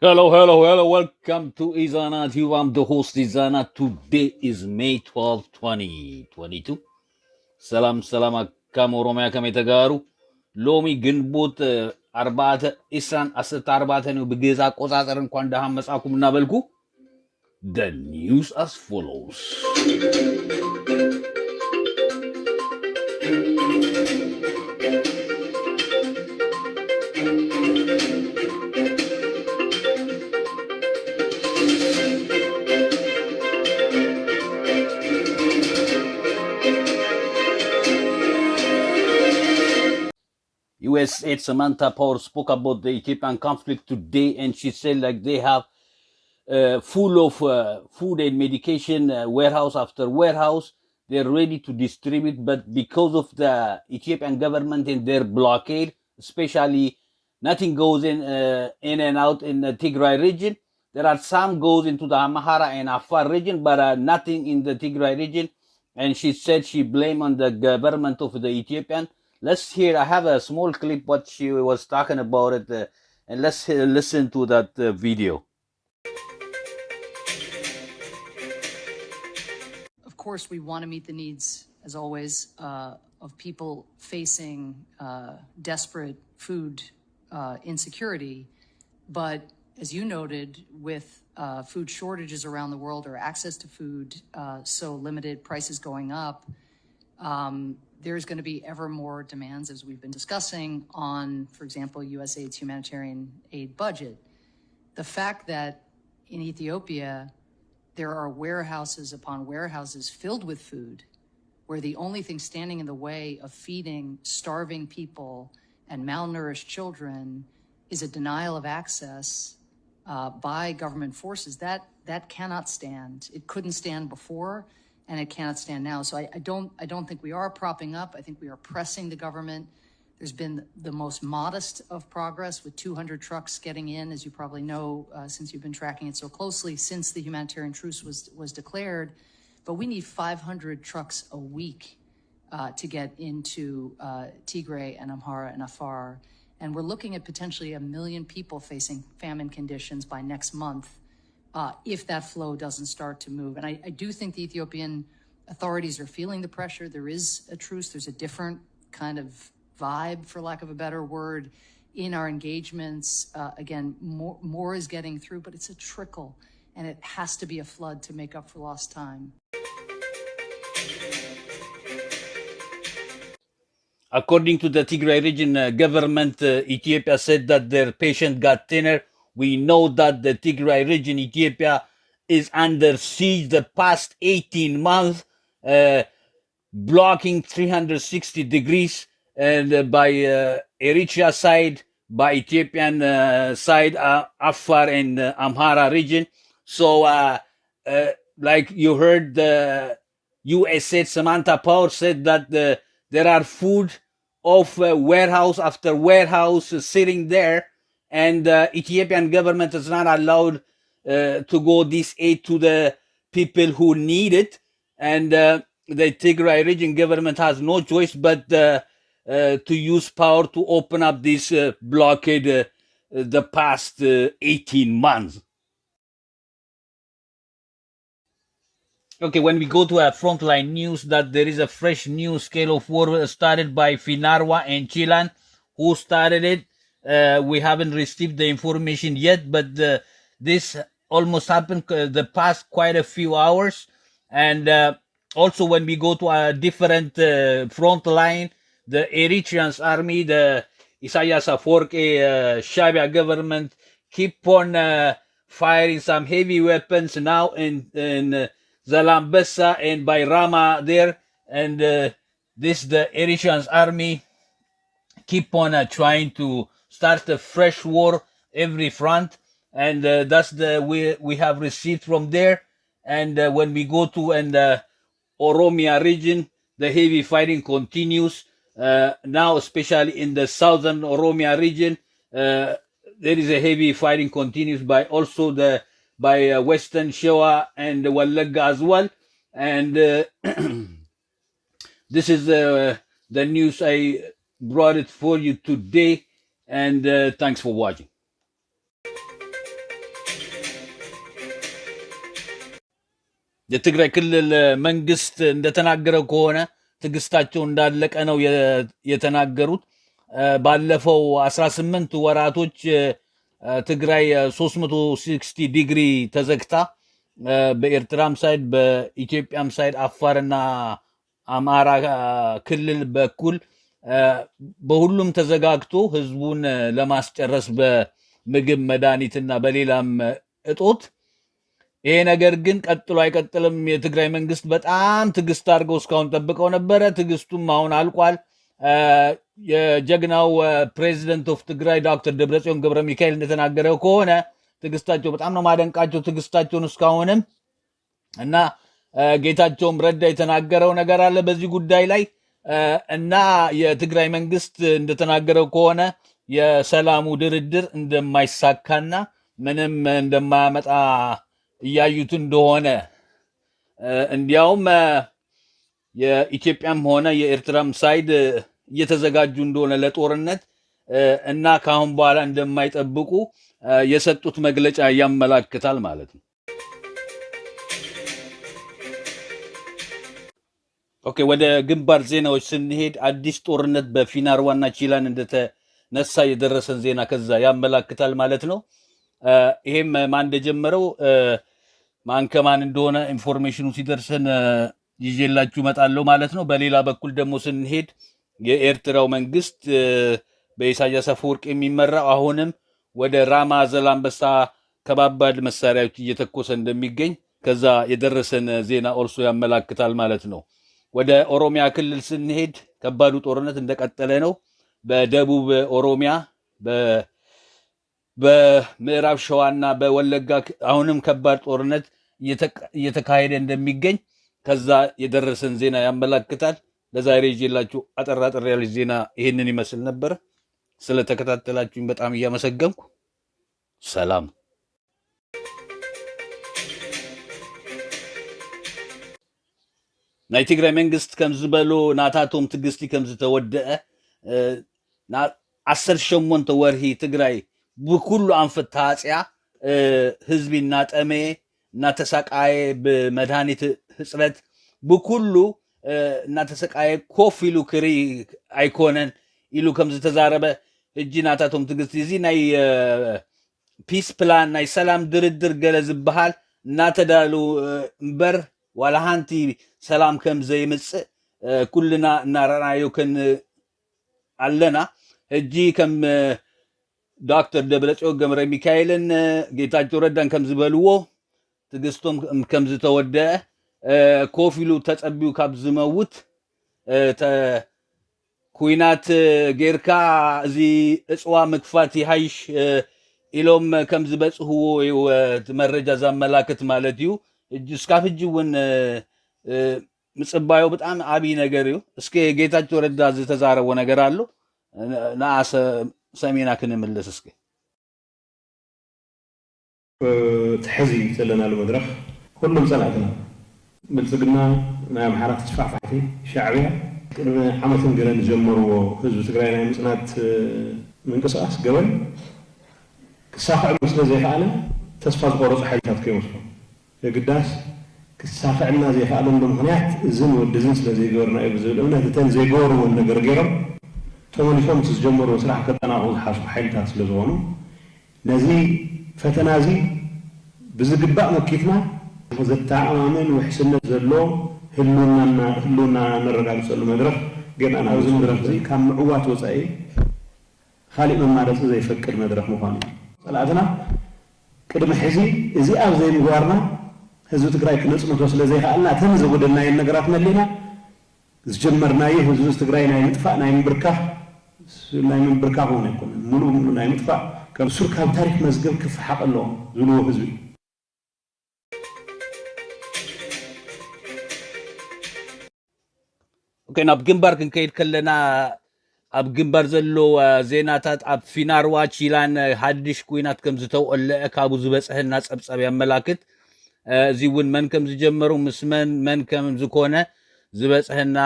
Hello. Welcome to Ezana Tube. I'm the host Ezana. Today is May 12, 2022. ሰላም akkam Oromiyaa kame tagaaru. Loomi ግንቦት አርባተ ኢሳን አስርተ አርባተ ነው በገዛ አቆጣጠር እንኳን ደሃ መጻኩም እና በልኩ. The news as follows. U.S. aide Samantha Power spoke about the Ethiopian conflict today, and she said like they have full of food and medication, warehouse after warehouse. They're ready to distribute, but because of the Ethiopian government and their blockade, especially nothing goes in and out in the Tigray region. There are some goes into the Amhara and Afar region, but nothing in the Tigray region. And she said she blamed on the government of the Ethiopian. Let's hear. I have a small clip what she was talking about it, and let's listen to that video. Of course, we want to meet the needs, as always, of people facing desperate food insecurity. But as you noted, with food shortages around the world or access to food so limited, prices going up, there's going to be ever more demands, as we've been discussing, on, for example, USAID's humanitarian aid budget. The fact that in Ethiopia, there are warehouses upon warehouses filled with food, where the only thing standing in the way of feeding starving people and malnourished children is a denial of access by government forces, that cannot stand. It couldn't stand before, and it cannot stand now. So I don't think we are propping up. I think we are pressing the government. There's been the most modest of progress with 200 trucks getting in, as you probably know, since you've been tracking it so closely, since the humanitarian truce was declared. But we need 500 trucks a week to get into Tigray and Amhara and Afar. And we're looking at potentially 1 million people facing famine conditions by next month if that flow doesn't start to move. And I do think the Ethiopian authorities are feeling the pressure. There is a truce. There's a different kind of vibe, for lack of a better word, in our engagements. Again, more is getting through, but it's a trickle, and it has to be a flood to make up for lost time. According to the Tigray region government, Ethiopia said that their patient got thinner. We know that the Tigray region, Ethiopia, is under siege the past 18 months, blocking 360 degrees, and by Eritrea side, by Ethiopian side, Afar and Amhara region. So, like you heard, the U.S. said Samantha Power said that there are food of warehouse after warehouse sitting there, and the Ethiopian government is not allowed to go this aid to the people who need it, and the Tigray region government has no choice but to use power to open up this blockade the past 18 months. Okay, when we go to a frontline news, that there is a fresh new scale of war started by Finarwa and Chilan. Who started it? We haven't received the information yet, but this almost happened the past quite a few hours. And also, when we go to a different front line, the Eritrean army, the Isaias Afwerki Shabia government, keep on firing some heavy weapons now in Zalambesa and by Rama there, and this the Eritrean army keep on trying to start a fresh war every front, and that's the we have received from there. And when we go to Oromia region, the heavy fighting continues now, especially in the southern Oromia region. There is a heavy fighting continues by also the by Western Showa and Wallaga as well. And this is the news I brought it for you today. And thanks for watching. የትግራይ ክልል መንግስት እንደተናገረው ከሆነ ትግስታቸው እንዳለቀ ነው የተናገሩት። ባለፈው 18 ወራቶች ትግራይ 360 ዲግሪ ተዘግታ በኤርትራም ሳይድ በኢትዮጵያም ሳይድ አፋርና አማራ ክልል በኩል በሁሉም ተዘጋግቶ ህዝቡን ለማስጨረስ በምግብ መድኃኒትና በሌላም እጦት ይሄ ነገር ግን ቀጥሎ አይቀጥልም። የትግራይ መንግስት በጣም ትግስት አድርገው እስካሁን ጠብቀው ነበረ። ትግስቱም አሁን አልቋል። የጀግናው ፕሬዚደንት ኦፍ ትግራይ ዶክተር ደብረጽዮን ገብረ ሚካኤል እንደተናገረው ከሆነ ትግስታቸው በጣም ነው ማደንቃቸው ትግስታቸውን እስካሁንም እና ጌታቸውም ረዳ የተናገረው ነገር አለ በዚህ ጉዳይ ላይ እና የትግራይ መንግስት እንደተናገረው ከሆነ የሰላሙ ድርድር እንደማይሳካና ምንም እንደማያመጣ እያዩት እንደሆነ እንዲያውም የኢትዮጵያም ሆነ የኤርትራም ሳይድ እየተዘጋጁ እንደሆነ ለጦርነት እና ካሁን በኋላ እንደማይጠብቁ የሰጡት መግለጫ ያመላክታል ማለት ነው። ኦኬ፣ ወደ ግንባር ዜናዎች ስንሄድ አዲስ ጦርነት በፊናርዋና ቺላን እንደተነሳ የደረሰን ዜና ከዛ ያመላክታል ማለት ነው። ይሄም ማን እንደጀመረው ማን ከማን እንደሆነ ኢንፎርሜሽኑ ሲደርሰን ይዤላችሁ እመጣለሁ ማለት ነው። በሌላ በኩል ደግሞ ስንሄድ የኤርትራው መንግስት በኢሳያስ አፈወርቅ የሚመራው አሁንም ወደ ራማ ዘላንበሳ ከባባድ መሳሪያዎች እየተኮሰ እንደሚገኝ ከዛ የደረሰን ዜና ኦልሶ ያመላክታል ማለት ነው። ወደ ኦሮሚያ ክልል ስንሄድ ከባዱ ጦርነት እንደቀጠለ ነው። በደቡብ ኦሮሚያ በምዕራብ ሸዋና በወለጋ አሁንም ከባድ ጦርነት እየተካሄደ እንደሚገኝ ከዛ የደረሰን ዜና ያመላክታል። ለዛሬ ይዤላችሁ አጠር ያለች ዜና ይሄንን ይመስል ነበር። ስለተከታተላችሁኝ በጣም እያመሰገንኩ ሰላም። ናይ ትግራይ መንግስት ከም ዝበሎ ናታቶም ትግስቲ ከም ዝተወድአ 18 ወርሂ ትግራይ ብኩሉ አንፈት ታጽያ ህዝቢ እናጠመየ እናተሰቃየ ብመድኃኒት ህፅረት ብኩሉ እናተሰቃየ ኮፍ ኢሉ ክሪ ኣይኮነን ኢሉ ከም ዝተዛረበ እጂ ናታቶም ትግስቲ እዚ ናይ ፒስ ፕላን ናይ ሰላም ድርድር ገለ ዝበሃል እናተዳሉ እምበር ዋላ ሃንቲ ሰላም ከም ዘይምፅእ ኩልና እናረኣናዮ ከን ኣለና። እጂ ከም ዶክተር ደብረጽዮን ገብረ ሚካኤልን ጌታቸው ረዳን ከም ዝበልዎ ትግስቶም ከም ዝተወድአ ኮፍ ኢሉ ተጸቢዩ ካብ ዝመውት ኩናት ጌርካ እዚ እፅዋ ምግፋት ይሃይሽ ኢሎም ከም ዝበፅህዎ መረጃ ዘመላክት ማለት እዩ። እስካብ ሕጂ እውን ምጽባዮ በጣም ዓብይ ነገር እዩ። እስኪ ጌታቸው ረዳ ዝተዛረቦ ነገር አሎ ንኣ ሰሜና ክንምለስ እስኪ ትሕዚ ዘለናሉ መድረክ ኩሎም ፀላእትና ብልፅግና ናይ ኣምሓራ ተስፋሕፋሕቲ ሻዕብያ ቅድሚ ዓመትን ገለን ዝጀመርዎ ህዝቢ ትግራይ ናይ ምፅናት ምንቅስቃስ ገበን ክሳኽዕ ስለ ዘይከኣለ ተስፋ ዝቆረፁ ሓይልታት ከይመስሎም የግዳስ ክሳኽዕና ዘይከኣሎም ብምክንያት እዝን ወድዝን ስለ ዘይገበርና እዩ ብዝብል እምነት እተን ዘይገበርዎን ነገር ገይሮም ተመሊሶም ዝጀመርዎ ስራሕ ከጠናቅቁ ዝሓስቡ ሓይልታት ስለ ዝኾኑ ነዚ ፈተና እዚ ብዝግባእ መኪትና ዘተኣማምን ውሕስነት ዘሎ ህልውና ነረጋግፀሉ መድረክ ገና ናብዚ መድረክ እዚ ካብ ምዕዋት ወፃኢ ካሊእ መማረፂ ዘይፈቅድ መድረክ ምኳኑ እዩ። ፀላእትና ቅድሚ ሕዚ እዚ ኣብ ዘይምግባርና ህዝቢ ትግራይ ክነፅምቶ ስለ ዘይከኣልና እተን ዘጎደልናየን ነገራት መሊና ዝጀመርናዮ ህዝቢ ትግራይ ናይ ምጥፋእ ናይ ምንብርካኽ እውን ኣይኮነን ሙሉእ ናይ ምጥፋእ ከም ሱር ካብ ታሪክ መዝገብ ክፍሓቕ ኣለዎ ዝብልዎ ህዝቢ ኦኬ። ናብ ግንባር ክንከይድ ከለና ኣብ ግንባር ዘሎ ዜናታት ኣብ ፊናርዋ ቺላን ሓድሽ ኩናት ከም ዝተውዕለአ ካብኡ ዝበፅሐና ፀብፀብ ያመላክት እዚ እውን መን ከም ዝጀመሩ ምስ መን ከም ዝኮነ ዝበፅሐና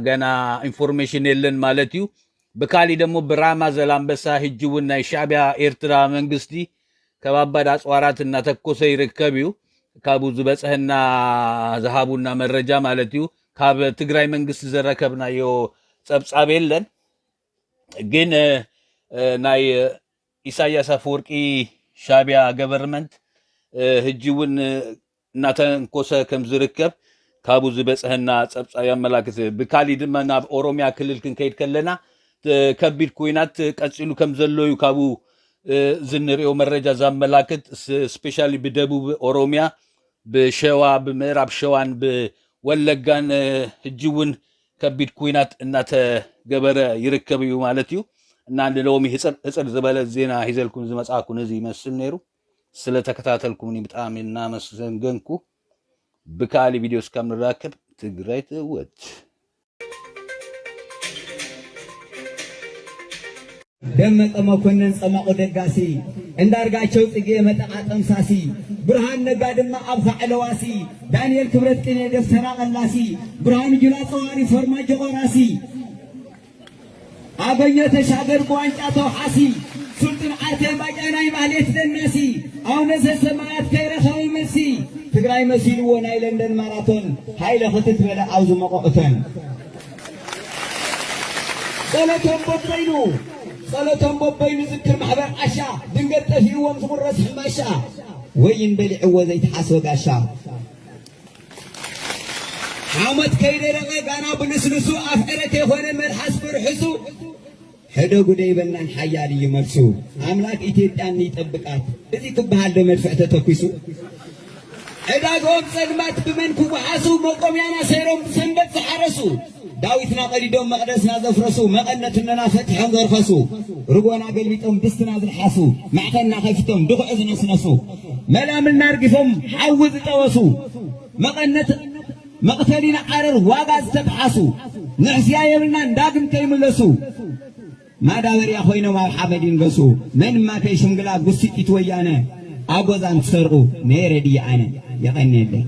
ገና ኢንፎርሜሽን የለን ማለት እዩ። ብካሊእ ደሞ ብራማ ዘላንበሳ ሕጂ እውን ናይ ሻዕብያ ኤርትራ መንግስቲ ከባባድ ኣፅዋራት እናተኮሰ ይርከብ እዩ። ካብኡ ዝበፅሐና ዝሃቡና መረጃ ማለት እዩ ካብ ትግራይ መንግስቲ ዘረከብናዮ ፀብፃብ የለን ግን ናይ ኢሳያስ አፈወርቂ ሻዕቢያ ገቨርንመንት ሕጂ እውን እናተንኮሰ ከም ዝርከብ ካብኡ ዝበፅሐና ፀብፃብ ያመላክት ብካሊእ ድማ ናብ ኦሮሚያ ክልል ክንከይድ ከለና ከቢድ ኩናት ቀፂሉ ከም ዘሎ እዩ ካብኡ ዝንሪኦ መረጃ ዘመላክት ስፔሻሊ በደቡብ ኦሮሚያ በሸዋ በምዕራብ ሸዋን በወለጋን ሕጂ እውን ከቢድ ኩናት እናተገበረ ይርከብ እዩ ማለት እዩ እና ሎሚ ህፅር ዝበለ ዜና ሂዘልኩም ዝመፃኩም እዚ ይመስል ነይሩ ስለተከታተልኩም በጣም እናመሰገንኩ بكالي فيديوز كامل راكب تقرأ تود دمت أما كنا نسمع قدقاسي اندارقا شوت إجي متقاطم ساسي برهان نقاد ما أبخع الواسي دانيال كبرت كني دفتنا غلاسي برهان جلا صواري فرما جغراسي أبنية تشاقر بوانشاتو حاسي سلطن عرتين باجانا يماليت للناسي أو نزل سماعات كيرا خوي مسي تقرأي مسيل وناي لندن ماراثون هاي لخطت بلا عوز مقعتين صلتهم ببينو ذكر محبر عشا دنقر تفيه ومزمر رسح ماشا وين بلع وزيت حاسوق عشا عامت كيدي رغي قانا بنسلسو أفعرتي هوني من حسب رحسو حدو قدي بلنا حيالي يمرسو عملاك إتيتاني تبقات إذي كبهال دو مدفعت تكويسو إذا قوم صدمات بمنكو وحاسو مقوميانا سيروم سنبت سحرسو داويتنا قريدوم مقدسنا زفرسو مقنتنا فتحهم ذرخسو رقوانا قلبيتهم دستنا ذرحاسو معتنا خفتهم دخو إذن سنسو ملام النار قفهم حوذ توسو مقنت مقتلين عرر واغاز تبحاسو نعسيا يبلنا نداقم كيملسو ما داور يا خوينا ما حمدين قسو من ما كيشم قلاب قسيت ويانا أبوزان تسرقو نيردي أنا يغني لي